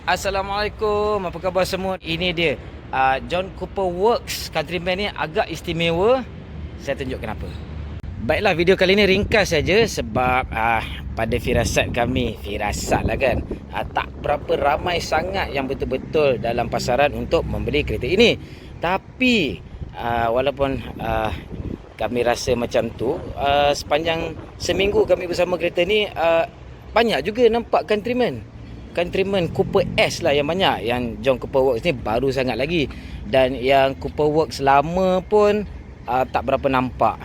Assalamualaikum, apa khabar semua? Ini dia John Cooper Works Countryman ni agak istimewa. Saya tunjuk kenapa. Baiklah, video kali ni ringkas saja sebab pada firasat kami, firasat lah kan, tak berapa ramai sangat yang betul-betul dalam pasaran untuk membeli kereta ini. Tapi walaupun kami rasa macam tu, sepanjang seminggu kami bersama kereta ni, banyak juga nampak Countryman Cooper S lah yang banyak. Yang John Cooper Works ni baru sangat lagi. Dan yang Cooper Works lama pun tak berapa nampak.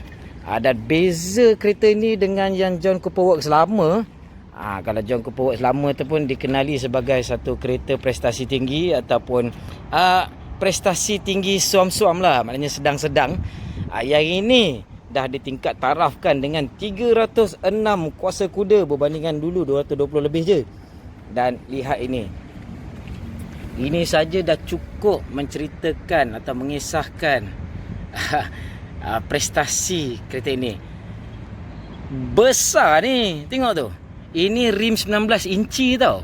Dan beza kereta ni dengan yang John Cooper Works lama, kalau John Cooper Works lama tu pun dikenali sebagai satu kereta prestasi tinggi ataupun prestasi tinggi suam-suam lah, maknanya sedang-sedang. Yang ini dah ditingkat tarafkan dengan 306 kuasa kuda berbandingan dulu 220 lebih je. Dan lihat ini. Ini saja dah cukup menceritakan atau mengisahkan prestasi kereta ini. Besar ni, tengok tu. Ini rim 19 inci tau.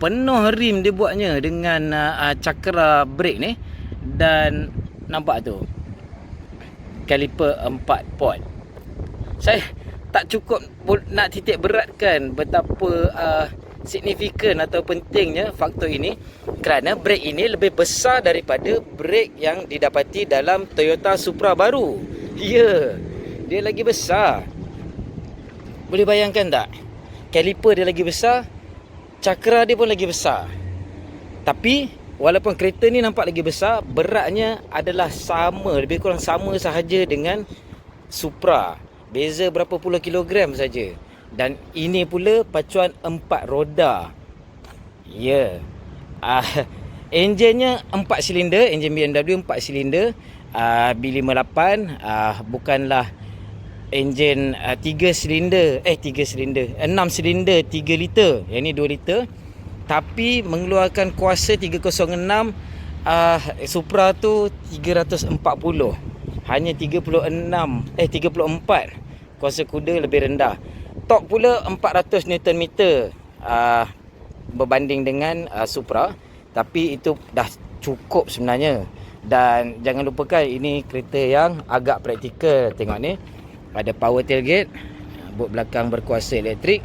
Penuh rim dia buatnya dengan cakra brake ni. Dan nampak tu, kaliper 4 port. Saya tak cukup nak titik beratkan betapa signifikan atau pentingnya faktor ini, kerana brake ini lebih besar daripada brake yang didapati dalam Toyota Supra baru. Ya, dia lagi besar. Boleh bayangkan tak? Kaliper dia lagi besar, cakra dia pun lagi besar. Tapi walaupun kereta ni nampak lagi besar, beratnya adalah sama, lebih kurang sama sahaja dengan Supra. Beza berapa puluh kilogram saja. Dan ini pula pacuan 4 roda. Ya. Enjinnya 4 silinder, enjin BMW 4 silinder. B58 bukanlah enjin 6 silinder 3 liter. Yang ni 2 liter. Tapi mengeluarkan kuasa 306. Supra tu 340. Hanya 34 kuasa kuda lebih rendah. Torque pula 400 Nm berbanding dengan Supra. Tapi itu dah cukup sebenarnya. Dan jangan lupakan, ini kereta yang agak praktikal. Tengok ni, ada power tailgate, bot belakang berkuasa elektrik.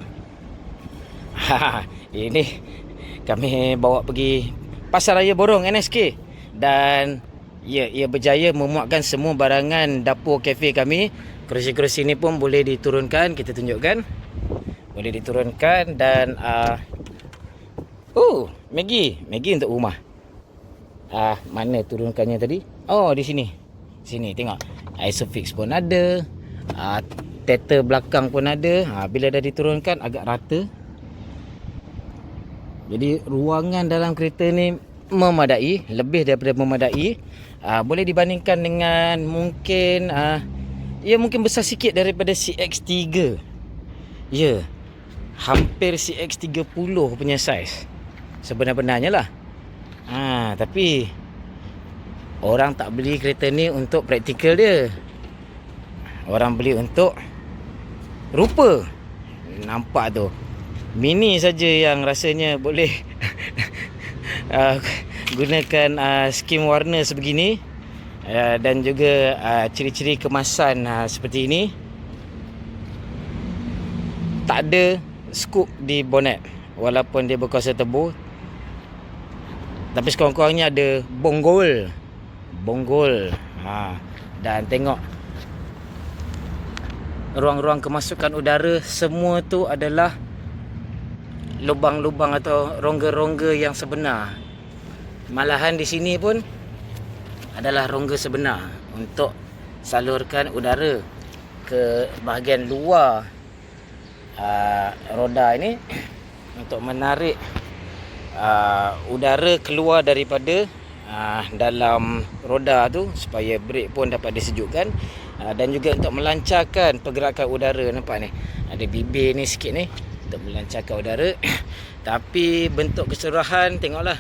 Ini kami bawa pergi Pasaraya Borong NSK. Dan ya, ia berjaya memuatkan semua barangan dapur kafe kami. Kerusi-kerusi ni pun boleh diturunkan. Kita tunjukkan. Boleh diturunkan. Dan Maggi untuk rumah. Mana turunkannya tadi? Oh, di sini. Sini tengok. Isofix pun ada. Tether belakang pun ada. Bila dah diturunkan agak rata. Jadi ruangan dalam kereta ni memadai. Lebih daripada memadai. Boleh dibandingkan dengan mungkin ia mungkin besar sikit daripada CX-3. Ya, hampir CX-30 punya saiz sebenar-benarnya lah. Tapi orang tak beli kereta ni untuk praktikal dia. Orang beli untuk rupa. Nampak tu, Mini saja yang rasanya boleh gunakan skim warna sebegini. Dan juga ciri-ciri kemasan seperti ini. Tak ada skop di bonnet, walaupun dia berkuasa turbo. Tapi sekurang-kurangnya ada bonggol. Dan tengok ruang-ruang kemasukan udara, semua tu adalah lubang-lubang atau rongga-rongga yang sebenar. Malahan di sini pun adalah rongga sebenar untuk salurkan udara ke bahagian luar roda ini, untuk menarik udara keluar daripada dalam roda tu, supaya brake pun dapat disejukkan, dan juga untuk melancarkan pergerakan udara. Nampak ni, ada bibir ni sikit ni untuk melancarkan udara. Tapi bentuk keseluruhan tengoklah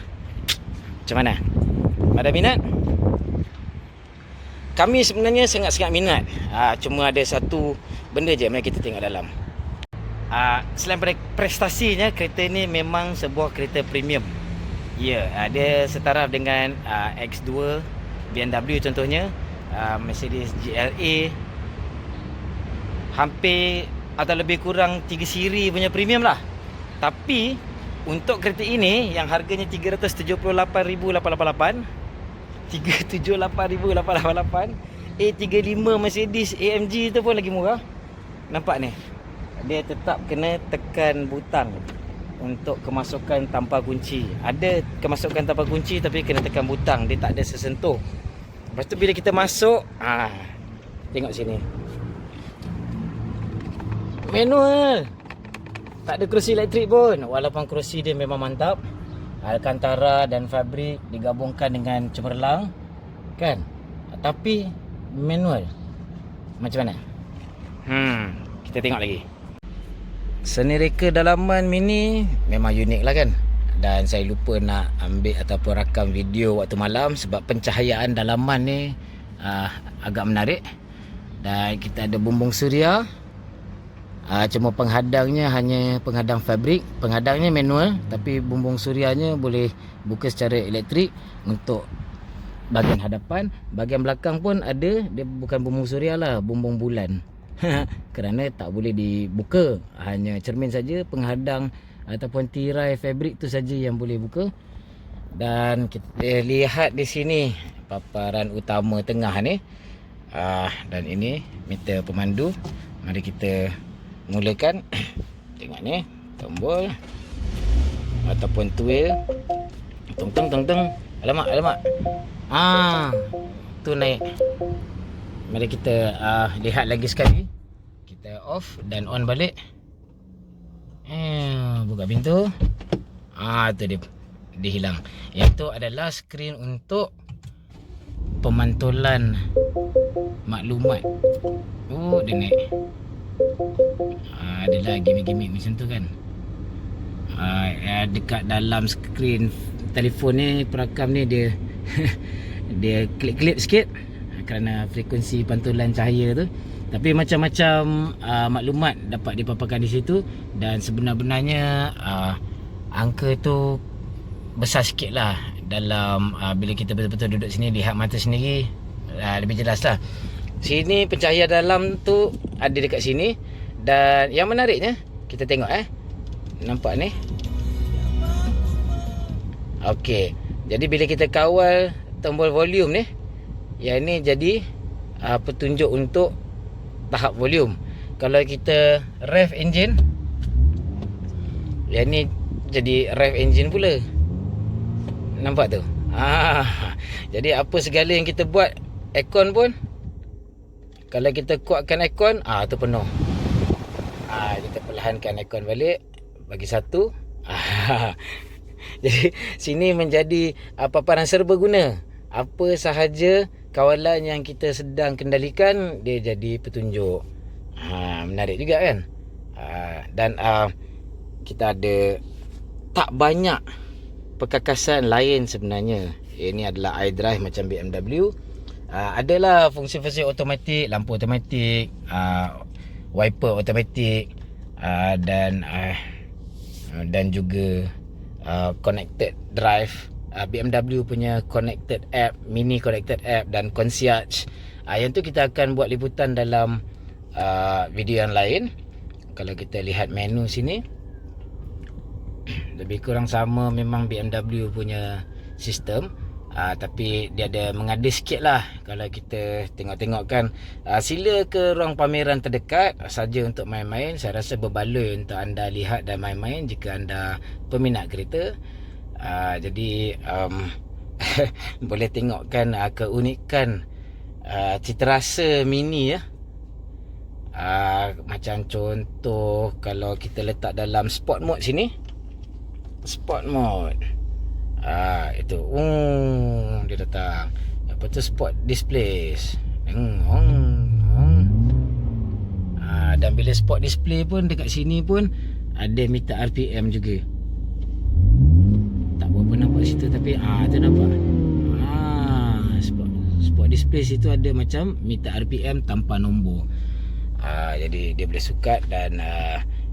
macam mana. Ada minat? Kami sebenarnya sangat-sangat minat. Cuma ada satu benda je yang kita tengok dalam. Selain pada prestasinya, kereta ni memang sebuah kereta premium. Ya, dia setaraf dengan X2 BMW contohnya, Mercedes GLA, hampir atau lebih kurang 3 siri punya premium lah. Tapi untuk kereta ini yang harganya 378,888, 378,888, A35 Mercedes AMG tu pun lagi murah. Nampak ni, dia tetap kena tekan butang untuk kemasukan tanpa kunci. Ada kemasukan tanpa kunci tapi kena tekan butang, dia tak ada sesentuh. Lepas tu bila kita masuk, tengok sini, manual. Tak ada kerusi elektrik pun, walaupun kerusi dia memang mantap. Alcantara dan fabrik digabungkan dengan cemerlang kan, tapi manual. Macam mana? Kita tengok lagi. Seni reka dalaman Mini memang unik lah kan. Dan saya lupa nak ambil ataupun rakam video waktu malam sebab pencahayaan dalaman ni agak menarik. Dan kita ada bumbung suria. Cuma penghadangnya hanya penghadang fabrik. Penghadangnya manual, tapi bumbung surianya boleh buka secara elektrik untuk bahagian hadapan. Bahagian belakang pun ada, dia bukan bumbung suria lah, bumbung bulan. Kerana tak boleh dibuka, hanya cermin saja, penghadang ataupun tirai fabrik tu saja yang boleh buka. Dan kita lihat di sini paparan utama tengah ni, dan ini meter pemandu. Mari kita mulakan. Tengok ni, tombol ataupun twirl. Tong tong tong tong. Alamak. Tu naik. Mari kita lihat lagi sekali. Kita off dan on balik. Buka pintu. Tu dia hilang. Yang tu adalah skrin untuk pemantulan maklumat. Dia naik. Adalah gimmick-gimmick macam tu kan. Dekat dalam skrin telefon ni, perakam ni dia dia klip-klip sikit kerana frekuensi pantulan cahaya tu. Tapi macam-macam maklumat dapat dipaparkan di situ. Dan sebenar-benarnya angka tu besar sikit lah. Dalam bila kita betul-betul duduk sini, lihat mata sendiri, lebih jelas lah. Sini pencahayaan dalam tu ada dekat sini. Dan yang menariknya, kita tengok nampak ni. Okey, jadi bila kita kawal tombol volume ni, yang ni jadi petunjuk untuk tahap volume. Kalau kita rev engine, yang ni jadi rev engine pula. Nampak tu? Jadi apa segala yang kita buat, aircon pun, kalau kita kuatkan aircon, tu penuh. Kita perlahankan aircon balik, bagi satu. Jadi sini menjadi paparan serbaguna. Apa sahaja kawalan yang kita sedang kendalikan, dia jadi petunjuk. Menarik juga kan. Dan kita ada tak banyak perkakasan lain sebenarnya. Ini adalah iDrive macam BMW. Adalah fungsi-fungsi automatik, lampu automatik, wiper automatik, dan juga connected drive. BMW punya connected app, mini connected app dan concierge. Yang tu kita akan buat liputan dalam video yang lain. Kalau kita lihat menu sini, lebih kurang sama memang BMW punya sistem. Tapi dia ada mengada sikit lah kalau kita tengok-tengok kan. Sila ke ruang pameran terdekat saja untuk main-main. Saya rasa berbaloi untuk anda lihat dan main-main jika anda peminat kereta. Jadi boleh tengokkan keunikan citarasa Mini ya. Macam contoh kalau kita letak dalam sport mode sini, sport mode, itu dia datang. Apa tu, sport displays. Dan bila sport display pun dekat sini pun ada meter RPM juga. Tak berapa nampak situ tapi tu nampak. Sport display situ ada macam meter RPM tanpa nombor. Jadi dia boleh sukat. Dan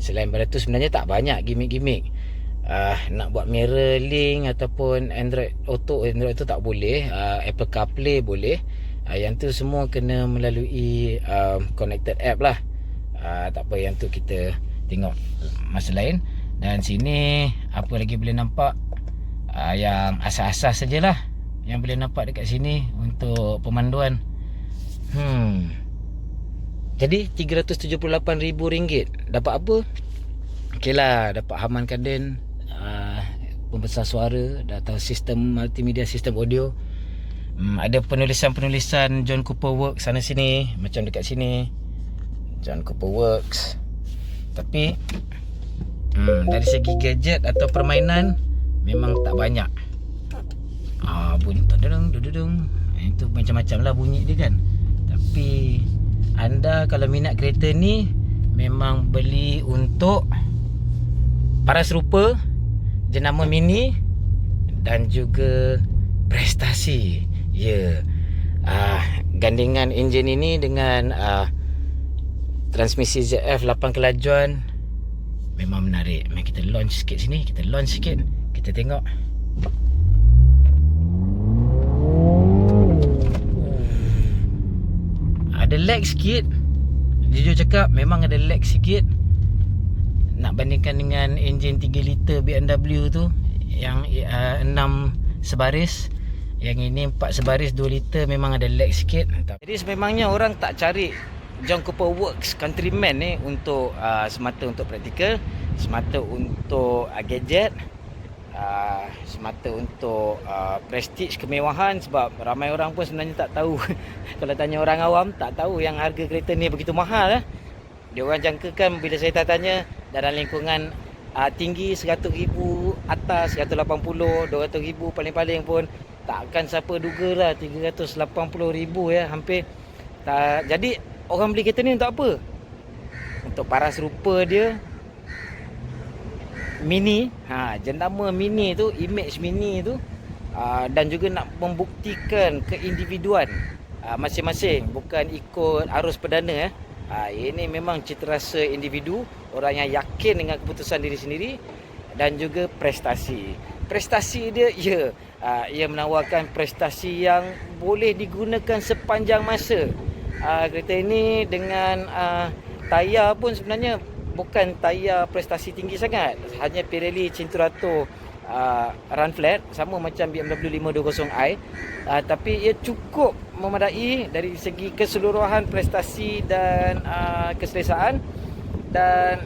selain daripada tu sebenarnya tak banyak gimmick-gimmick. nak buat mirror link ataupun Android Auto, Android tu tak boleh. Apple CarPlay boleh. Yang tu semua kena melalui connected app lah. Tak apa, yang tu kita tengok masa lain. Dan sini apa lagi boleh nampak, yang asas-asas sajalah yang boleh nampak dekat sini untuk pemanduan. Jadi RM378,000 dapat apa? Okey lah, dapat Harman Kardon, pembesar suara atau sistem multimedia, sistem audio. Ada penulisan-penulisan John Cooper Works sana sini, macam dekat sini John Cooper Works. Tapi dari segi gadget atau permainan memang tak banyak. Bunyi dudung. Itu macam-macam lah bunyi dia kan. Tapi anda kalau minat kereta ni, memang beli untuk paras rupa, jenama mini dan juga prestasi. Ya. Gandingan enjin ini dengan transmisi ZF 8 kelajuan memang menarik. Mari kita launch sikit sini, kita tengok. Ada lag sikit. Jujur cakap memang ada lag sikit. Nak bandingkan dengan enjin 3 liter BMW tu yang 6 sebaris, yang ini 4 sebaris 2 liter, memang ada lag sikit. Jadi sememangnya orang tak cari John Cooper Works Countryman ni untuk semata untuk praktikal, semata untuk gadget, semata untuk prestige, kemewahan. Sebab ramai orang pun sebenarnya tak tahu. Kalau tanya orang awam, tak tahu yang harga kereta ni begitu mahal. Dia orang jangkakan bila saya tanya dalam lingkungan tinggi 100,000 atas, 180, 200,000 paling-paling pun takkan siapa duga lah 380,000 ya, hampir tak. Jadi orang beli kereta ni untuk apa? Untuk paras rupa dia mini, jenama mini tu, image mini tu, dan juga nak membuktikan keindividuan masing-masing, bukan ikut arus perdana. Ini memang citarasa individu, orang yang yakin dengan keputusan diri sendiri, dan juga prestasi. Prestasi dia, ia menawarkan prestasi yang boleh digunakan sepanjang masa. Kereta ini dengan tayar pun sebenarnya bukan tayar prestasi tinggi sangat, hanya Pirelli Cinturato run flat, sama macam BMW 520i, tapi ia cukup memadai dari segi keseluruhan prestasi dan keselesaan, dan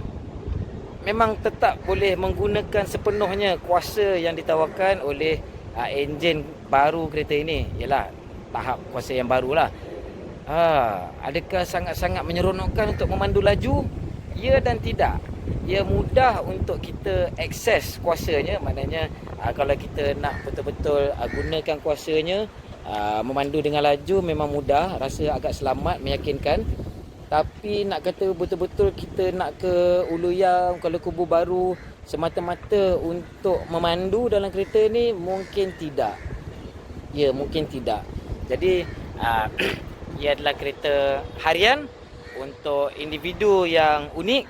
memang tetap boleh menggunakan sepenuhnya kuasa yang ditawarkan oleh enjin baru kereta ini. Ialah tahap kuasa yang barulah. Adakah sangat-sangat menyeronokkan untuk memandu laju? Ya dan tidak. Ia mudah untuk kita akses kuasanya. Maknanya kalau kita nak betul-betul gunakan kuasanya, memandu dengan laju memang mudah, rasa agak selamat, meyakinkan. Tapi nak kata betul-betul kita nak ke Uluyang, Kuala Kubu Baru semata-mata untuk memandu dalam kereta ni, mungkin tidak. Ya, mungkin tidak. Jadi ia adalah kereta harian untuk individu yang unik,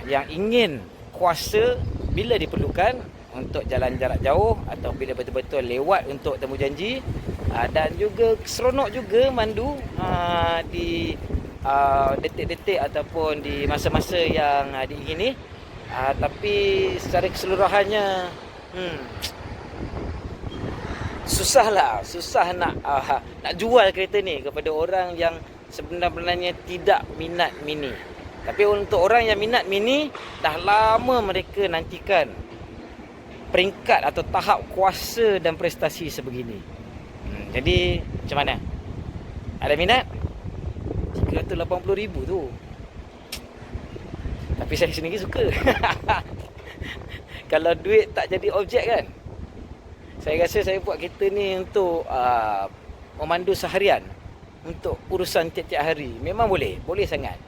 yang ingin kuasa bila diperlukan untuk jalan jarak jauh atau bila betul-betul lewat untuk temu janji, dan juga seronok juga mandu di detik-detik ataupun di masa-masa yang diingini. Tapi secara keseluruhannya susah nak jual kereta ni kepada orang yang sebenarnya tidak minat mini. Tapi untuk orang yang minat mini, dah lama mereka nantikan peringkat atau tahap kuasa dan prestasi sebegini. Jadi macam mana? Ada minat? 380,000 tu. Tapi saya sendiri suka. Kalau duit tak jadi objek kan, saya rasa saya buat kereta ni untuk memandu seharian, untuk urusan tiap-tiap hari. Memang boleh sangat.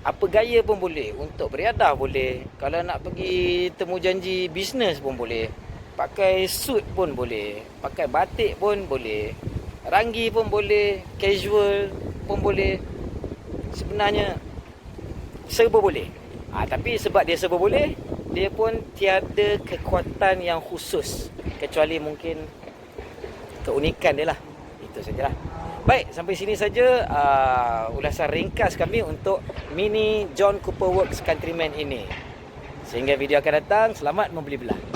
Apa gaya pun boleh, untuk beriadah boleh, kalau nak pergi temu janji bisnes pun boleh, pakai suit pun boleh, pakai batik pun boleh, ranggi pun boleh, casual pun boleh. Sebenarnya serba boleh. Tapi sebab dia serba boleh, dia pun tiada kekuatan yang khusus kecuali mungkin keunikan dia lah. Itu sajalah. Baik, sampai sini saja ulasan ringkas kami untuk Mini John Cooper Works Countryman ini. Sehingga video akan datang, selamat membeli belah.